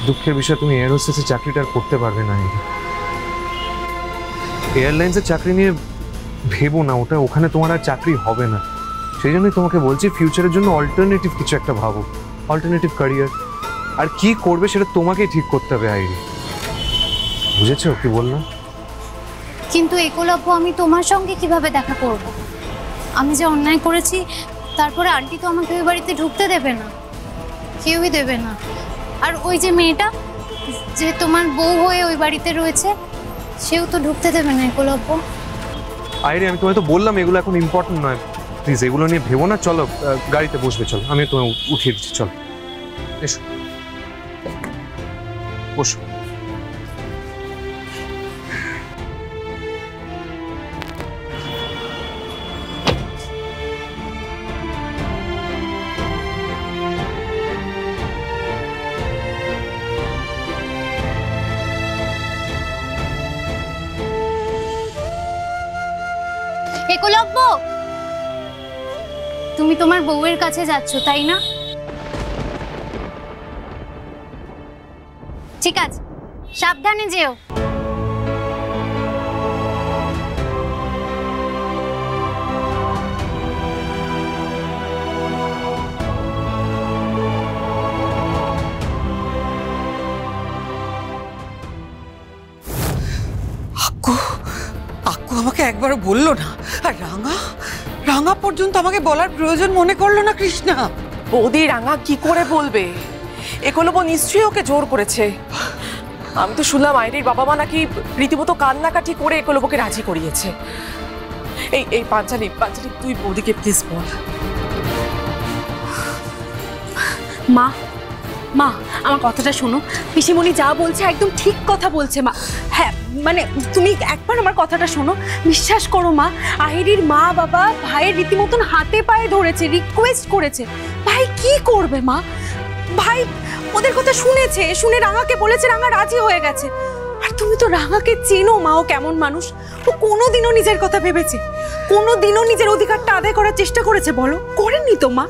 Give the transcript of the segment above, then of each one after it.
দুঃখের বিষয় তুমি এয়ার হোস্টেসের চাকরিটা আর করতে পারবে না। এয়ারলাইন্সের চাকরি নিয়ে ভেবো না, ওখানে তোমার আর চাকরি হবে না। সেই জন্যই তোমাকে বলছি ফিউচারের জন্য অল্টারনেটিভ কিছু একটা ভাবো, অল্টারনেটিভ ক্যারিয়ার। আর কি করবে সেটা তোমাকেই ঠিক করতে হবে আইরি, বুঝেছো কি বললাম? কিন্তু একলব্য, আমি তোমার সঙ্গে কিভাবে দেখা করব? আমি যে অন্যায় করেছি, তারপরে আন্টি তো আমাকে ওই বাড়িতে ঢুকতে দেবে না, কেউই দেবে না। আর ওই যে মেয়েটা যে তোমার বউ হয়ে ওই বাড়িতে রয়েছে, সেও তো ঢুকতে দেবে না একলব্য। আইরি, আমি তোমায় তো বললাম এগুলো এখন ইম্পর্টেন্ট নয়, প্লিজ এগুলো নিয়ে ভেবো না। চলো গাড়িতে বসবে, চলো আমি তোমায় উঠিয়ে দিচ্ছি। চলো এসো, বসো। একলব্য, তুমি তোমার বউয়ের কাছে যাচ্ছ তাই না? ঠিক আছে, সাবধানে যেও। আক্কু আমাকে একবারও বললো না, আর রাঙা রাঙা পর্যন্ত আমাকে বলার প্রয়োজন মনে করলো না কৃষ্ণা। বৌদি রাঙা কি করে বলবে? একলব্য নিশ্চয়ই ওকে জোর করেছে। আমি তো শুনলাম আইরির বাবা মা নাকি রীতিমতো কান্নাকাটি করে একলব্যকে রাজি করিয়েছে। এই পাঞ্চালি তুই বৌদিকে প্লিজ বল। মা মা আমার কথাটা শোনো, পিসিমণি যা বলছে একদম ঠিক কথা বলছে মা। হ্যাঁ মানে তুমি একবার আমার কথাটা শোনো, বিশ্বাস করো মা, আহিরির মা বাবা ভাইয়ের রীতিমতন হাতে পায়ে ধরেছে, রিকোয়েস্ট করেছে। ভাই কি করবে মা? ভাই ওদের কথা শুনেছে, শুনে রাঙাকে বলেছে, রাঙা রাজি হয়ে গেছে। আর তুমি তো রাঙাকে চেনো মা, ও কেমন মানুষ। ও কোনোদিনও নিজের কথা ভেবেছে? কোনোদিনও নিজের অধিকারটা আদায় করার চেষ্টা করেছে বলো? করেননি তো মা।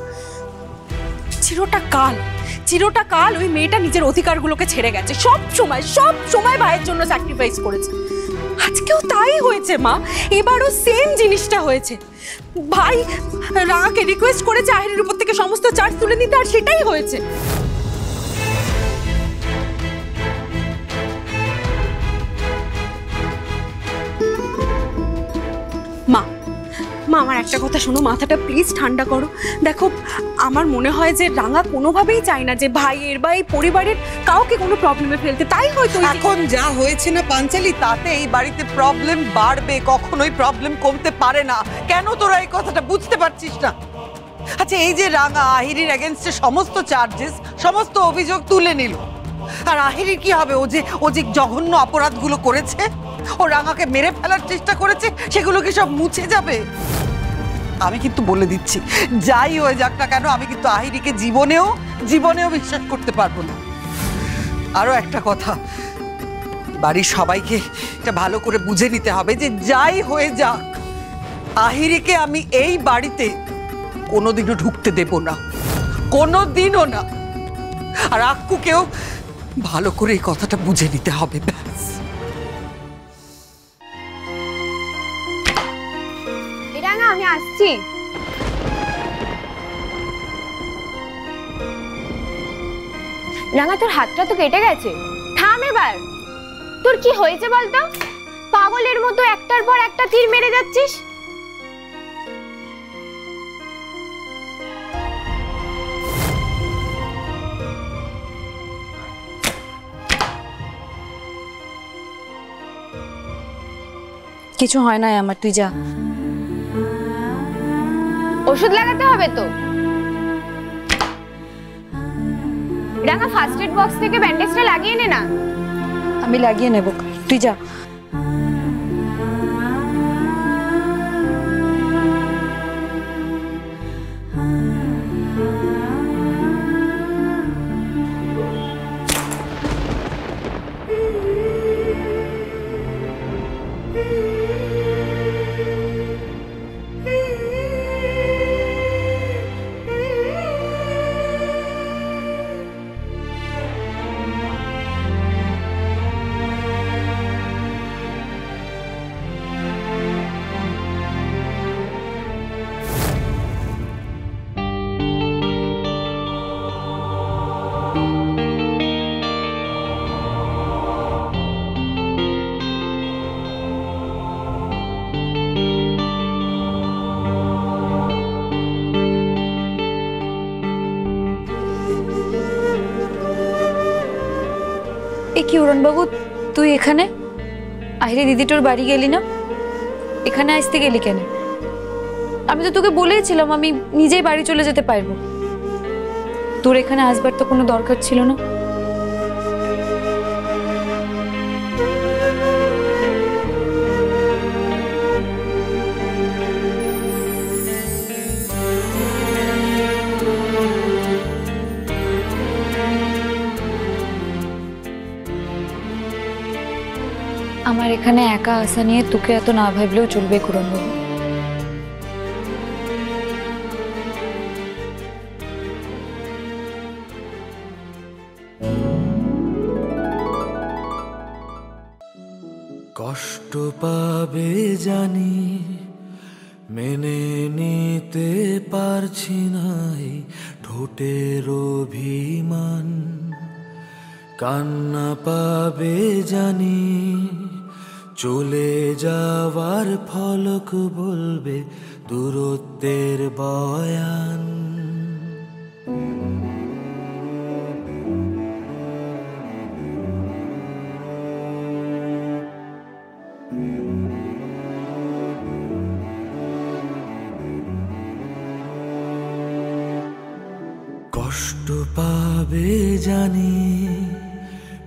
চিরটা কাল ওই মেয়েটা নিজের অধিকারগুলোকে ছেড়ে গেছে, সব সময় ভাইয়ের জন্য স্যাক্রিফাইস করেছে। আজকেও তাই হয়েছে মা, এবারও সেম জিনিসটা হয়েছে। ভাই রাঙাকে রিকোয়েস্ট করেছে আহিরের উপর থেকে সমস্ত চার্জ তুলে নিতে, আর সেটাই হয়েছে। মা আমার একটা কথা শোনো, মাথাটা প্লিজ ঠান্ডা করো। দেখো আমার মনে হয় যে রাঙা কোনোভাবেই চায় না যে ভাইয়ের বা এই পরিবারের কাউকে কোনো প্রবলেমে ফেলতে, তাই হয়তো এখন যা হয়েছে না পাঞ্চালি, তাতে এই বাড়িতে প্রবলেম বাড়বে, কখনোই প্রবলেম কমতে পারে না। কেন তোরা এই কথাটা বুঝতে পারছিস না? আচ্ছা এই যে রাঙা আহিরির এগেইনস্টে সমস্ত চার্জেস, সমস্ত অভিযোগ তুলে নিল, আর আহিরির কি হবে? ও যে জঘন্য অপরাধগুলো করেছে, ও রাঙাকে মেরে ফেলার চেষ্টা করেছে, সেগুলো কি সব মুছে যাবে? আমি কিন্তু বলে দিচ্ছি, যাই হয়ে যাক না কেন, আমি কিন্তু আহিরিকে জীবনেও বিশ্বাস করতে পারবো না। আরো একটা কথা, বাড়ির সবাইকে এটা ভালো করে বুঝে নিতে হবে যে যাই হয়ে যাক, আহিরিকে আমি এই বাড়িতে কোনোদিনও ঢুকতে দেব না, কোনোদিনও না। আর আক্কুকেও ভালো করে এই কথাটা বুঝে নিতে হবে। ব্যাস। রাঙা আমি আসছি। রাঙা তোর হাতটা তো কেটে গেছে, থাম এবার। তোর কি হয়েছে বলতো? পাগলের মতো একটার পর একটা তীর মেরে যাচ্ছিস। কিছু হয় না আমার, তুই যা। ওষুধ লাগাতে হবে তো। রাঙা ফার্স্ট এড বক্স থেকে ব্যান্ডেজটা লাগিয়ে নে না। আমি লাগিয়ে নেব, তুই যা। এ কি উড়নবাবু, তুই এখানে? আহিরে দিদি তোর বাড়ি গেলি না, এখানে আসতে গেলি কেন? আমি তো তোকে বলেইছিলাম আমি নিজেই বাড়ি চলে যেতে পারবো, তোর এখানে আসবার তো কোনো দরকার ছিল না। আমার এখানে একা আসা নিয়ে তোকে এত না ভাবলেও চলবে কুরনবাবু। কষ্ট পাবে জানি, মেনে নিতে পারছি নাই ঠোঁটের অভিমান। কান্না পাবে জানি, চলে যাওয়ার ফলক বলবে দূরত্বের বয়ান। কষ্ট পাবে জানি,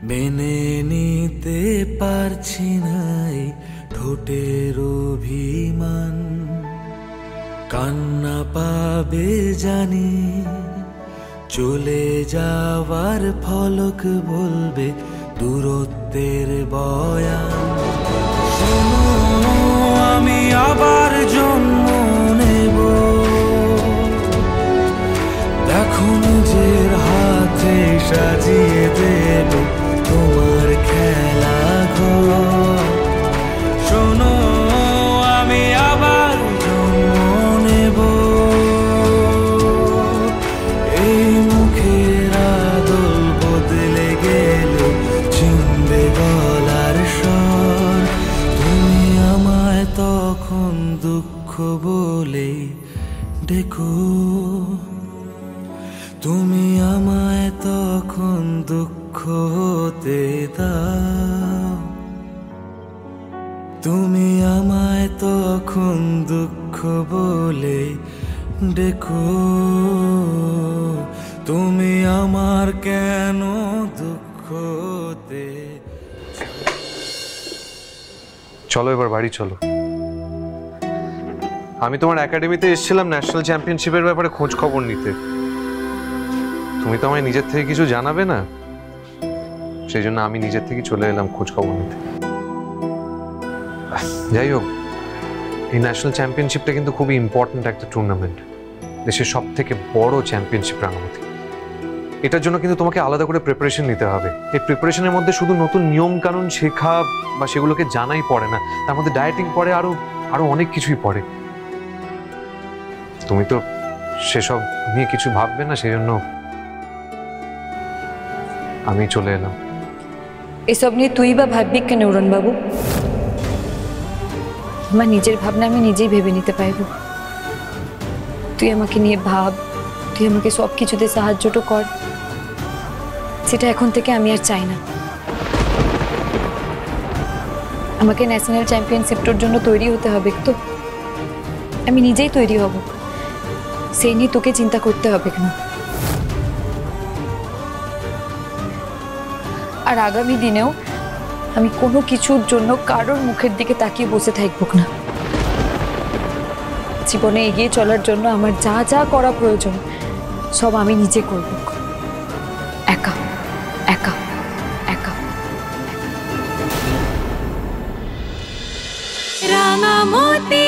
মেনে নিতে পারছি নাই ঠোঁটের অভিমান। কান্না পাবে জানি, চলে যাওয়ার ফলক বলবে দূরত্বের বয়ান। শোনো, আমি আবার জন্ম নেব, দেখো নিজের হাতে সাজিয়ে দেব তোমার খেলা ঘর। শোনো, আমি আবার জন্ম নেব, এই মুখের আদল বদলে গেল চিনবে গলার স্বর। তুমি আমায় তখন দুঃখ বলে ডেকো, তুমি আমায় তখন দুঃখ হতে দাও। তুমি আমায় তখন দুঃখ বলে ডেকো, তুমি আমার কেন দুঃখ হতে। চলো এবার বাড়ি চলো। আমি তোমার একাডেমিতে এসেছিলাম ন্যাশনাল চ্যাম্পিয়নশিপের ব্যাপারে খোঁজ খবর নিতে। তুমি তো আমায় নিজের থেকে কিছু জানাবে না, সেই জন্য আমি নিজের থেকে চলে এলাম খোঁজ খবর নিতে। যাই হোক, এই ন্যাশনাল চ্যাম্পিয়নশিপটা কিন্তু খুবই ইম্পর্ট্যান্ট একটা টুর্নামেন্ট, দেশের সব থেকে বড় চ্যাম্পিয়নশিপ রাঙামাটি। এটার জন্য কিন্তু তোমাকে আলাদা করে প্রিপারেশন নিতে হবে। এই প্রিপারেশনের মধ্যে শুধু নতুন নিয়ম কানুন শেখা বা সেগুলোকে জানাই পড়ে না, তার মধ্যে ডায়েটিং পড়ে, আরো অনেক কিছুই পড়ে। তুমি তো সেসব নিয়ে কিছু ভাববে না, সেই জন্য আমি চলে এলাম। এসব নিয়ে তুই বা ভাববি কেন উড়নবাবু? আমার নিজের ভাবনা আমি নিজেই ভেবে নিতে পারবো। তুই আমাকে নিয়ে ভাব, তুই আমাকে সব কিছুতে সাহায্যটা কর, সেটা এখন থেকে আমি আর চাই না। আমাকে ন্যাশনাল চ্যাম্পিয়নশিপটার জন্য তৈরি হতে হবে তো, আমি নিজেই তৈরি হব, সেই নিয়ে তোকে চিন্তা করতে হবে না। আর আগামী দিনেও আমি কোনো কিছুর জন্য কারোর মুখের দিকে তাকিয়ে বসে থাকবো না। জীবনে এগিয়ে চলার জন্য আমার যা যা করা প্রয়োজন সব আমি নিজে করব, একা একা একা। রাঙামতি।